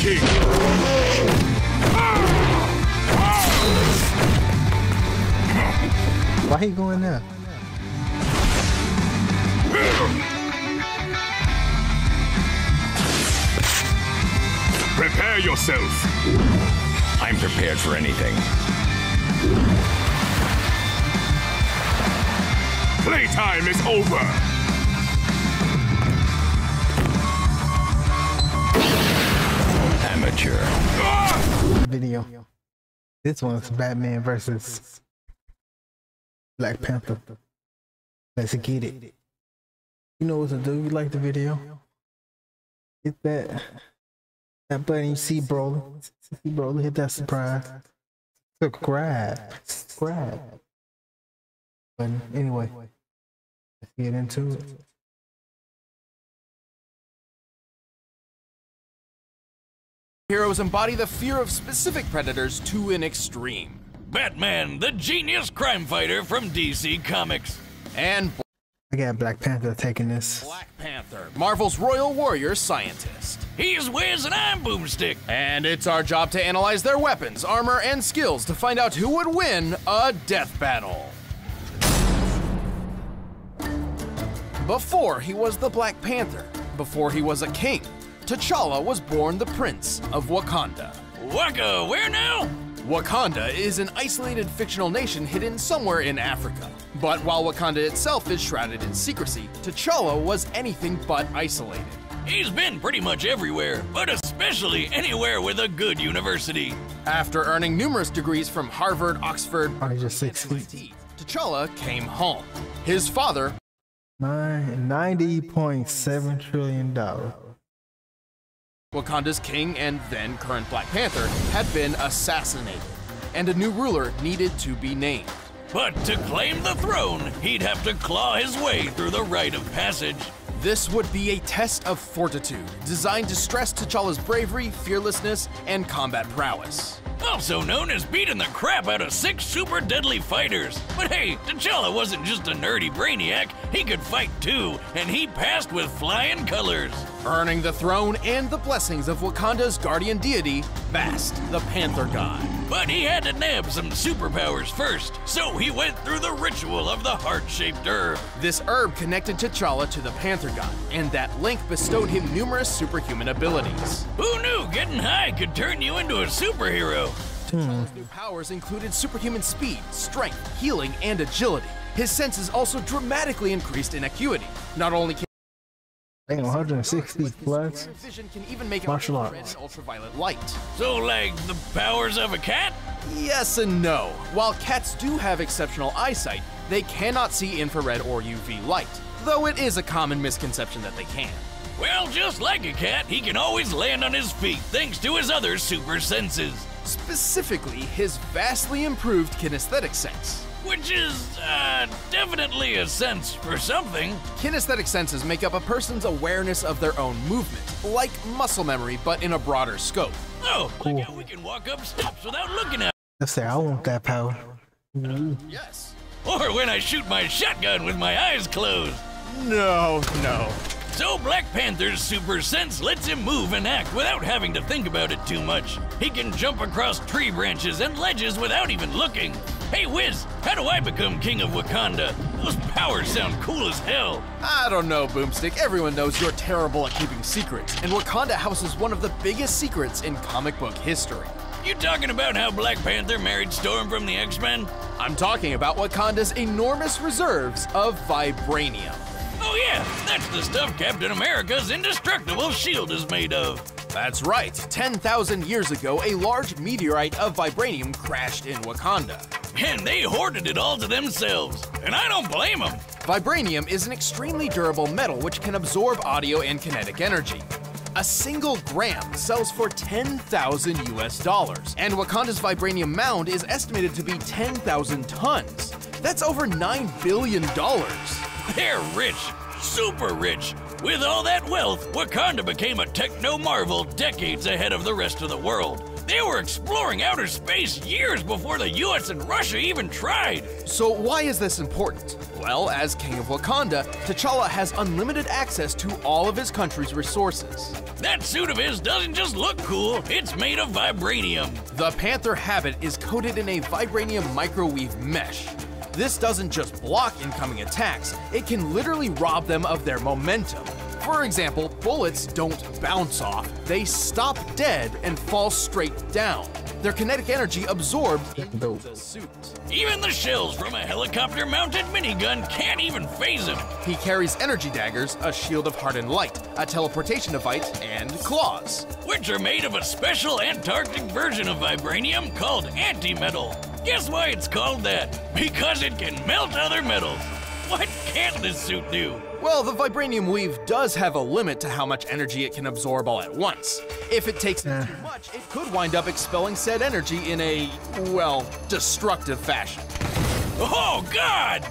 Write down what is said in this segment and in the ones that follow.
king. Why he going there? Prepare yourself. I'm prepared for anything. Playtime is over. Amateur. Video. This one's Batman versus Black Panther. Let's get it. You know what to do. You like the video? Hit that button you see, bro. Hit that subscribe. But anyway, let's get into it. Heroes embody the fear of specific predators to an extreme. Batman, the genius crime fighter from DC Comics. And I got Black Panther taking this. Black Panther, Marvel's royal warrior scientist. He's Wiz and I'm Boomstick. And it's our job to analyze their weapons, armor, and skills to find out who would win a death battle. Before he was the Black Panther, before he was a king, T'Challa was born the Prince of Wakanda. Waka, where now? Wakanda is an isolated fictional nation hidden somewhere in Africa. But while Wakanda itself is shrouded in secrecy, T'Challa was anything but isolated. He's been pretty much everywhere, but especially anywhere with a good university. After earning numerous degrees from Harvard, Oxford, Oh, he's just and 6 feet. MIT, T'Challa came home. His father, $90.7 trillion. Wakanda's king and then current Black Panther, had been assassinated, and a new ruler needed to be named. But to claim the throne, he'd have to claw his way through the rite of passage. This would be a test of fortitude, designed to stress T'Challa's bravery, fearlessness, and combat prowess. Also known as beating the crap out of 6 super deadly fighters. But hey, T'Challa wasn't just a nerdy brainiac, he could fight too, and he passed with flying colors. Earning the throne and the blessings of Wakanda's guardian deity, Bast, the Panther God. But he had to nab some superpowers first, so he went through the ritual of the heart-shaped herb. This herb connected T'Challa to the Panther God, and that link bestowed him numerous superhuman abilities. Who knew getting high could turn you into a superhero? T'Challa's new powers included superhuman speed, strength, healing, and agility. His senses also dramatically increased in acuity. Not only can Damn, 160 plus. vision can even make Martial out infrared arts. and ultraviolet light. So like the powers of a cat? Yes and no. While cats do have exceptional eyesight, they cannot see infrared or UV light, though it is a common misconception that they can. Well, just like a cat, he can always land on his feet thanks to his other super senses. Specifically, his vastly improved kinesthetic sense. Which is, definitely a sense for something. Kinesthetic senses make up a person's awareness of their own movement, like muscle memory, but in a broader scope. Oh, Cool. like how we can walk up steps without looking at Let's say I want that power. Yes. Or when I shoot my shotgun with my eyes closed. No. So Black Panther's super sense lets him move and act without having to think about it too much. He can jump across tree branches and ledges without even looking. Hey Wiz, how do I become king of Wakanda? Those powers sound cool as hell. I don't know, Boomstick. Everyone knows you're terrible at keeping secrets, and Wakanda houses one of the biggest secrets in comic book history. You talking about how Black Panther married Storm from the X-Men? I'm talking about Wakanda's enormous reserves of vibranium. Oh yeah, that's the stuff Captain America's indestructible shield is made of. That's right. 10,000 years ago, a large meteorite of vibranium crashed in Wakanda. And they hoarded it all to themselves. And I don't blame them. Vibranium is an extremely durable metal which can absorb audio and kinetic energy. A single gram sells for $10,000 US, and Wakanda's vibranium mound is estimated to be 10,000 tons. That's over $9 billion. They're rich, super rich. With all that wealth, Wakanda became a techno marvel decades ahead of the rest of the world. They were exploring outer space years before the US and Russia even tried. So why is this important? Well, as King of Wakanda, T'Challa has unlimited access to all of his country's resources. That suit of his doesn't just look cool, it's made of vibranium. The Panther habit is coated in a vibranium microwave mesh. This doesn't just block incoming attacks, it can literally rob them of their momentum. For example, bullets don't bounce off, they stop dead and fall straight down. Their kinetic energy absorbed into the suit. Even the shells from a helicopter-mounted minigun can't even phase him. He carries energy daggers, a shield of hardened light, a teleportation device, and claws. Which are made of a special Antarctic version of vibranium called antimetal. Guess why it's called that? Because it can melt other metals. What can't this suit do? Well, the vibranium weave does have a limit to how much energy it can absorb all at once. If it takes in too much, it could wind up expelling said energy in a, well, destructive fashion. Oh, God!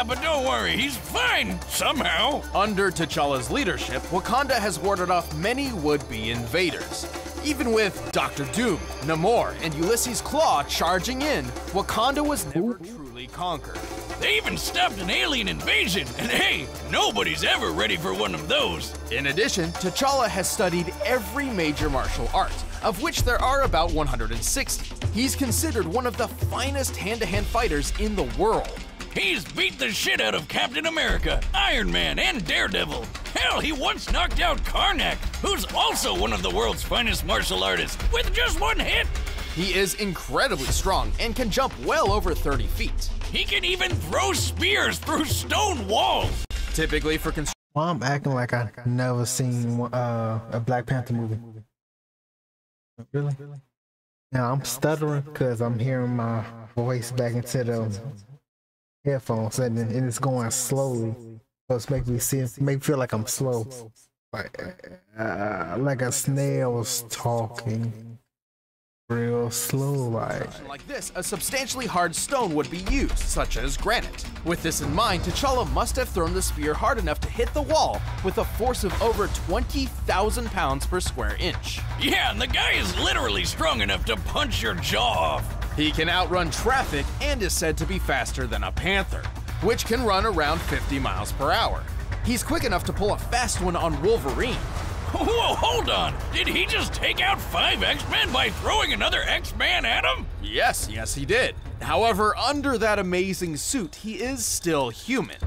But don't worry, he's fine, somehow. Under T'Challa's leadership, Wakanda has warded off many would-be invaders. Even with Dr. Doom, Namor, and Ulysses Claw charging in, Wakanda was never truly conquered. They even stopped an alien invasion, and hey, nobody's ever ready for one of those. In addition, T'Challa has studied every major martial art, of which there are about 160. He's considered one of the finest hand-to-hand fighters in the world. He's beat the shit out of Captain America, Iron Man, and Daredevil. Hell, he once knocked out Karnak, who's also one of the world's finest martial artists, with just one hit. He is incredibly strong and can jump well over 30 feet. He can even throw spears through stone walls. Typically for construction. Well, I'm acting like I never seen a Black Panther movie. Really? Now I'm stuttering because I'm hearing my voice back into the headphones and it's going slowly. So it's making me feel like I'm slow. Like a snail's talking. Real slow, like this, a substantially hard stone would be used, such as granite. With this in mind, T'Challa must have thrown the spear hard enough to hit the wall with a force of over 20,000 pounds per square inch. Yeah, and the guy is literally strong enough to punch your jaw off. He can outrun traffic and is said to be faster than a panther, which can run around 50 miles per hour. He's quick enough to pull a fast one on Wolverine. Whoa, hold on! Did he just take out 5 X-Men by throwing another X-Man at him? Yes, he did. However, under that amazing suit, he is still human.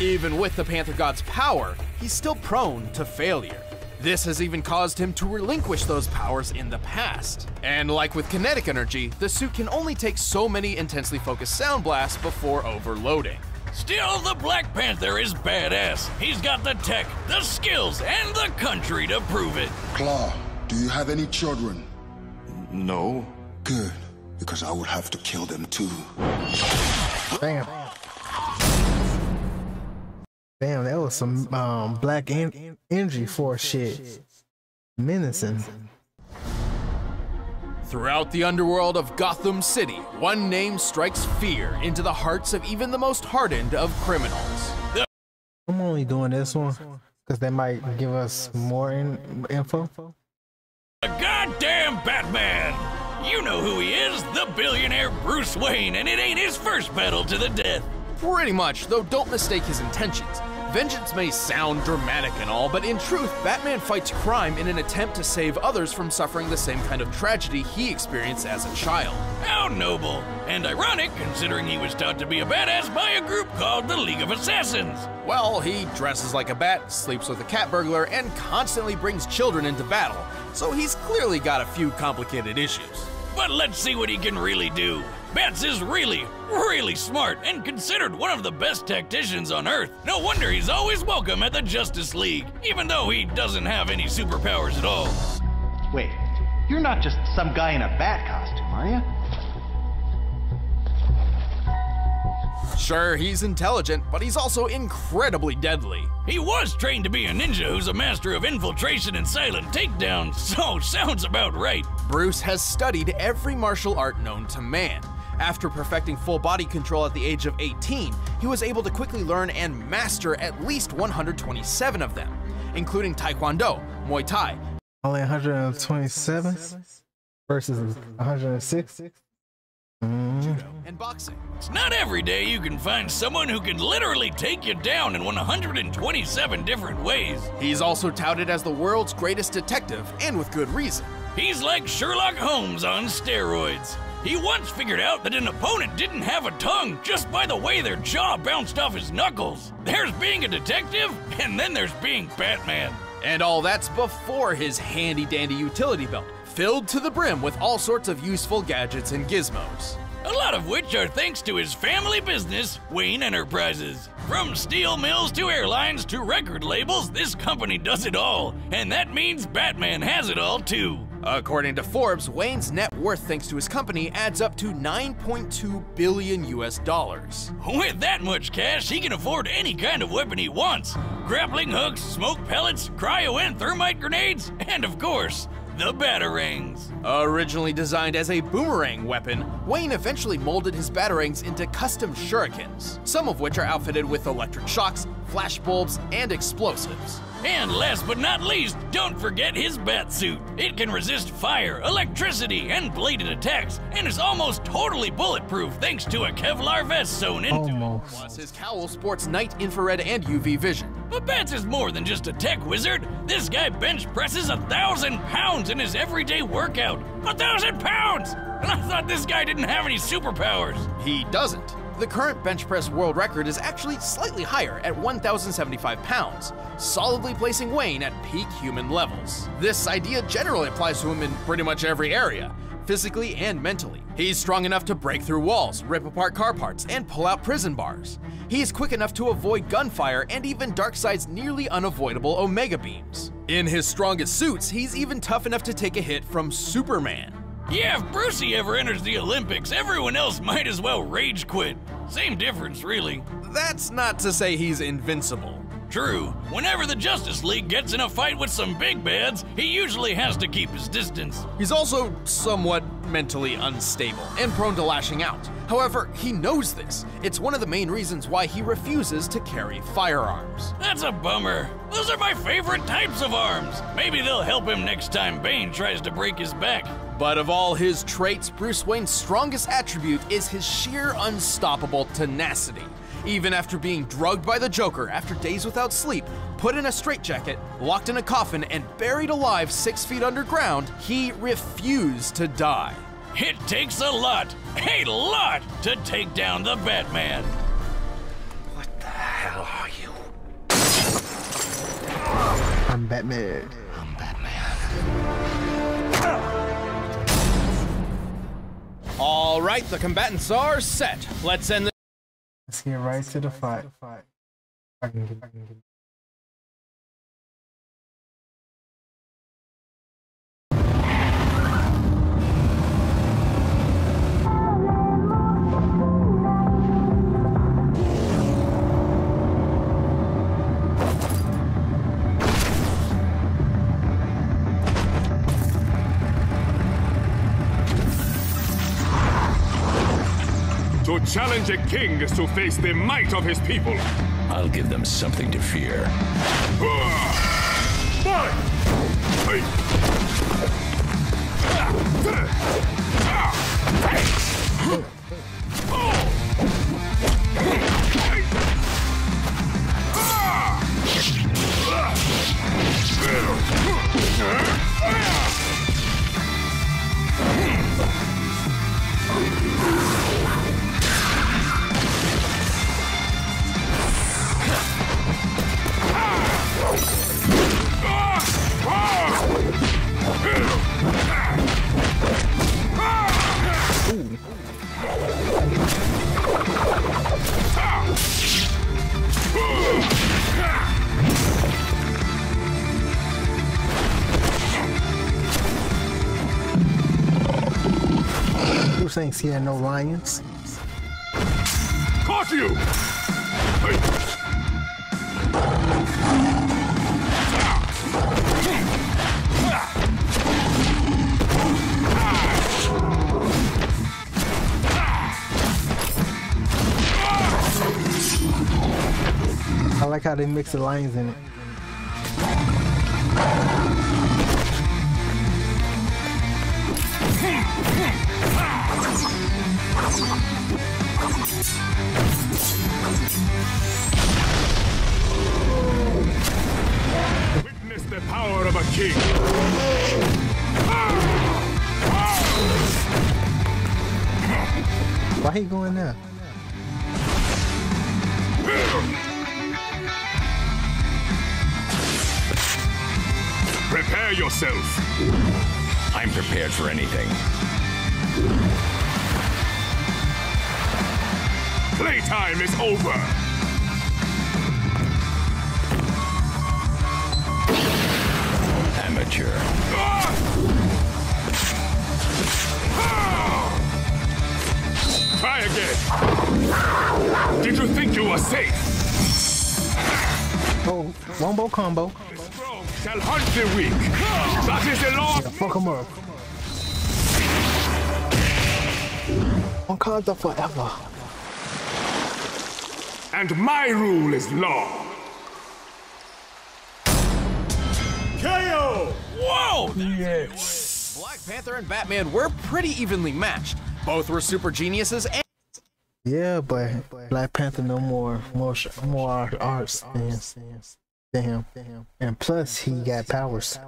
Even with the Panther God's power, he's still prone to failure. This has even caused him to relinquish those powers in the past. And like with kinetic energy, the suit can only take so many intensely focused sound blasts before overloading. Still, the Black Panther is badass. He's got the tech, the skills, and the country to prove it. Claw, do you have any children? No. Good, because I would have to kill them too. Damn. Damn, that was some black energy for shit. Menacing. Throughout the underworld of Gotham City, one name strikes fear into the hearts of even the most hardened of criminals. I'm only doing this one because they might give us more info. The goddamn Batman! You know who he is, the billionaire Bruce Wayne, and it ain't his first battle to the death. Pretty much, though don't mistake his intentions. Vengeance may sound dramatic and all, but in truth, Batman fights crime in an attempt to save others from suffering the same kind of tragedy he experienced as a child. How noble, and ironic considering he was taught to be a badass by a group called the League of Assassins. Well, he dresses like a bat, sleeps with a cat burglar, and constantly brings children into battle, so he's clearly got a few complicated issues. But let's see what he can really do. Bats is really, really smart and considered one of the best tacticians on Earth. No wonder he's always welcome at the Justice League, even though he doesn't have any superpowers at all. Wait, you're not just some guy in a bat costume, are you? Sure, he's intelligent, but he's also incredibly deadly. He was trained to be a ninja who's a master of infiltration and silent takedown, so sounds about right. Bruce has studied every martial art known to man. After perfecting full body control at the age of 18, he was able to quickly learn and master at least 127 of them, including Taekwondo, Muay Thai. Only 127? versus 106. Judo and boxing. It's not every day you can find someone who can literally take you down in 127 different ways. He's also touted as the world's greatest detective, and with good reason. He's like Sherlock Holmes on steroids. He once figured out that an opponent didn't have a tongue just by the way their jaw bounced off his knuckles. There's being a detective, and then there's being Batman. And all that's before his handy-dandy utility belt, filled to the brim with all sorts of useful gadgets and gizmos. A lot of which are thanks to his family business, Wayne Enterprises. From steel mills to airlines to record labels, this company does it all. And that means Batman has it all too. According to Forbes, Wayne's net worth thanks to his company adds up to $9.2 billion US. With that much cash, he can afford any kind of weapon he wants. Grappling hooks, smoke pellets, cryo and thermite grenades, and of course, the batarangs. Originally designed as a boomerang weapon, Wayne eventually molded his batarangs into custom shurikens, some of which are outfitted with electric shocks, flash bulbs, and explosives. And last but not least, don't forget his bat suit. It can resist fire, electricity, and bladed attacks, and is almost totally bulletproof thanks to a Kevlar vest sewn into it. Plus, his cowl sports night infrared and UV vision. But Bats is more than just a tech wizard. This guy bench presses 1,000 pounds in his everyday workout. 1,000 pounds! And I thought this guy didn't have any superpowers. He doesn't. The current bench press world record is actually slightly higher at 1,075 pounds, solidly placing Wayne at peak human levels. This idea generally applies to him in pretty much every area, physically and mentally. He's strong enough to break through walls, rip apart car parts, and pull out prison bars. He's quick enough to avoid gunfire and even Darkseid's nearly unavoidable Omega beams. In his strongest suits, he's even tough enough to take a hit from Superman. Yeah, if Brucey ever enters the Olympics, everyone else might as well rage quit. Same difference, really. That's not to say he's invincible. True. Whenever the Justice League gets in a fight with some big bads, he usually has to keep his distance. He's also somewhat mentally unstable and prone to lashing out. However, he knows this. It's one of the main reasons why he refuses to carry firearms. That's a bummer. Those are my favorite types of arms. Maybe they'll help him next time Bane tries to break his back. But of all his traits, Bruce Wayne's strongest attribute is his sheer unstoppable tenacity. Even after being drugged by the Joker after days without sleep, put in a straitjacket, locked in a coffin, and buried alive 6 feet underground, he refused to die. It takes a lot to take down the Batman. What the hell are you? I'm Batman. I'm Batman. All right, the combatants are set. Let's end the Let's get right to the fight. I can get To challenge a king is to face the might of his people. I'll give them something to fear. Bruce ain't scared no lions. Caught you! I like how they mix the lions in it. Why he going there? Prepare yourself. I'm prepared for anything. Playtime is over. Amateur. Try again. Did you think you were safe? Oh, wombo combo. The strong shall hunt the weak. That is the law. Yeah, fuck him up. Wakanda forever. And my rule is law. KO! Whoa! Yes. Black Panther and Batman were pretty evenly matched. Both were super geniuses and Yeah, but Black Panther no more arts than him. And plus he got powers.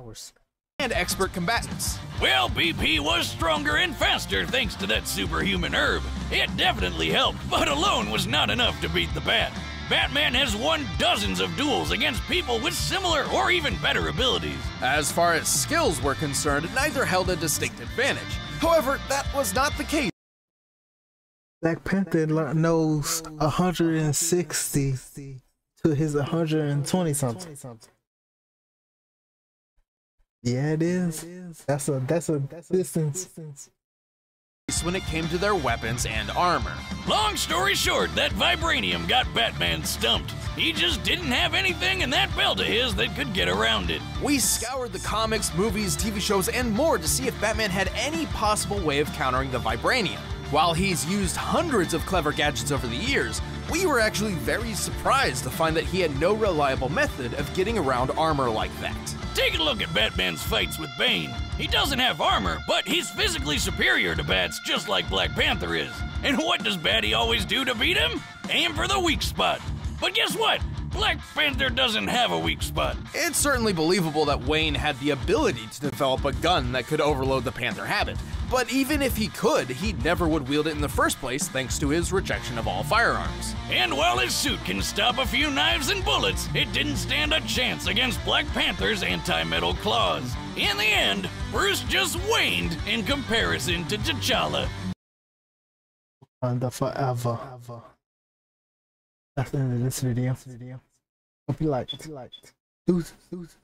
expert combatants. Well, BP was stronger and faster thanks to that superhuman herb. It definitely helped, but alone was not enough to beat the Bat. Batman has won dozens of duels against people with similar or even better abilities. As far as skills were concerned, neither held a distinct advantage. However, that was not the case. Black Panther knows 160 to his 120 something. Yeah, it is. That's a distance. When it came to their weapons and armor. Long story short, that vibranium got Batman stumped. He just didn't have anything in that belt of his that could get around it. We scoured the comics, movies, TV shows, and more to see if Batman had any possible way of countering the vibranium. While he's used hundreds of clever gadgets over the years, we were actually very surprised to find that he had no reliable method of getting around armor like that. Take a look at Batman's fights with Bane. He doesn't have armor, but he's physically superior to Bats just like Black Panther is. And what does Batty always do to beat him? Aim for the weak spot. But guess what? Black Panther doesn't have a weak spot. It's certainly believable that Wayne had the ability to develop a gun that could overload the Panther habit. But even if he could, he never would wield it in the first place thanks to his rejection of all firearms. And while his suit can stop a few knives and bullets, it didn't stand a chance against Black Panther's anti-metal claws. In the end, Bruce just waned in comparison to T'Challa. Wakanda forever. That's the end of this video. Hope you liked. Deuces.